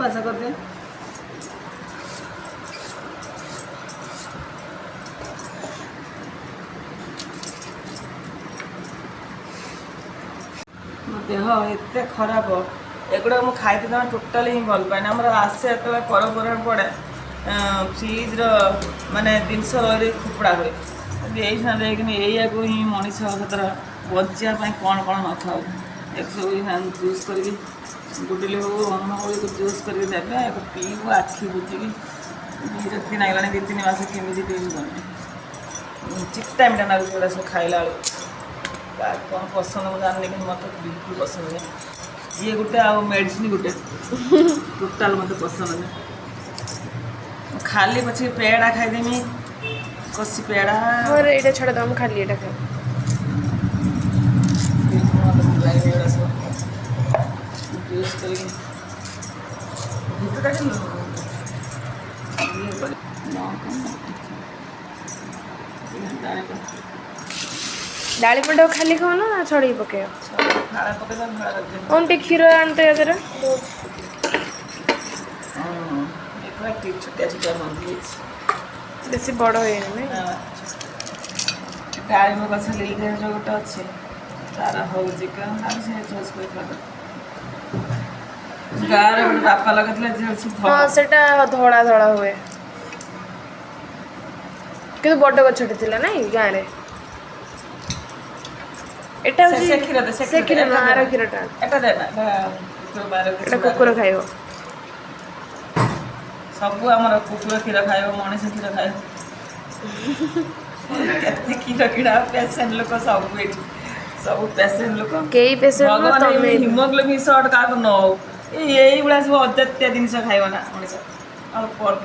पासा कर दे देह एत खराब एगुड़ा मुझे खाई टोटाली ही भल पाए आम आसे जो पर पड़े फ्रिज माने जिनस रही खोपड़ा हुए यही ही मनीष सतर बचापी कौन कौन न खाऊ एक सब जूस कर गुडिले हो हम हो जूस करके पीबू आखि बुझिकी विरक्ति नागला 2-3 मास केमी पीबू चित्ता मिटा नागुड़ा सब खाइला कौन पसंद मुझे जाननी कि मत बिल्कुल पसंद नहीं ये गोटे आ मेडिसिन गोटे टोटाल मत पसंद नहीं खाली पचे पेड़ा खाईदेमी कसी पेड़ा और एटा छोड़ दम खाली एटा खा यूज करके डाली पंडा खाली खाओ ना छड़ी पके उनटे क्षीर आनते यादरा छोटिया छोटिया मंदी बेसी बड़ हो नहीं डाळिंब गछ लीगेज जो गोटे अच्छे तार हूँ गाँव गोटे बापा लगे हाँ सेटा धड़ा धड़ा हुए कि बड़ गछटे थिला नहीं गाँव रे एटा से क्षीर दे से क्षीर ना आरो क्षीरटा एटा दे ना एटा कुकुर खाइबो सब आमर कुकुर क्षीर खाइब मनीष क्षीर खाइब क्षीर किड़ा पेसेंट लोक सब सब पेसेंट लोक केई पेशेंट भगवान तमे हिमोग्लोबिन सर्ट क्या न हो यही गुड़ा सब अजात्या जिनस खाइब ना मनीष अल्प अल्प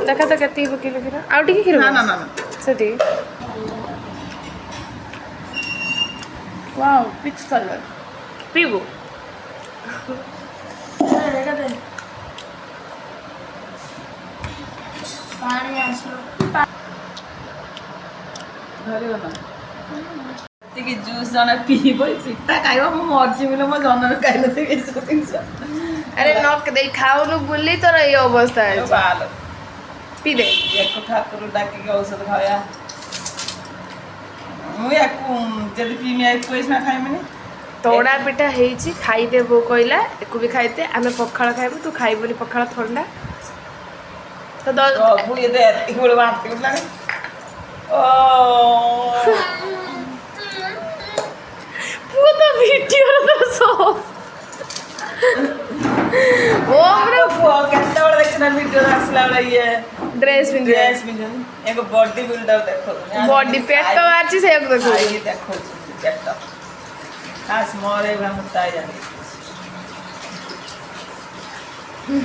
देखा तो केती किलो खीर आउ टिके खीर ना ना ना सेती वाओ पिच कलर पीबो पानी आसो जूस जन पीब पिता खाइब मु मर्जी बोले मो जन खाई जिन अरे नक दे खाउनु बुली तर ये अवस्था है बाल पी दे एक ठाकुर डाक औषध खाया मुझे जब पीमी आई पैसा खाइबनी तोड़ा पिठा हेची खाई दे बो कहला एको भी खाइते आमे पखाळ खाइबो तू खाइबोनी पखाळ ठंडा तो प्रभु ये दे इगुड़ बांटती उठला ओ वो तो वीडियो तो सो ओ हमरे केते बड़ देखना वीडियो आसला बड़ा ये ड्रेस पिन ड्रेस पिन एक बॉडी बिल्डर देखो बॉडी पेट तो आछि से एक देखो ये देखो पेट खास मोरे भमता जानी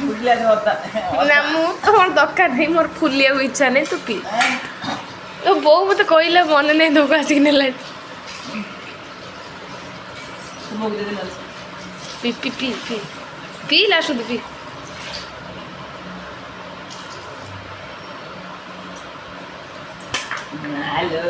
बुझला जो होता ना मु तो मोर दरकार नहीं मोर फुलिया इच्छा नहीं तू पी तो बो मते कहला मन नहीं धोका सिग्नल मुझे दे दे पी पी पी पी पी ला शुद्ध पी हेलो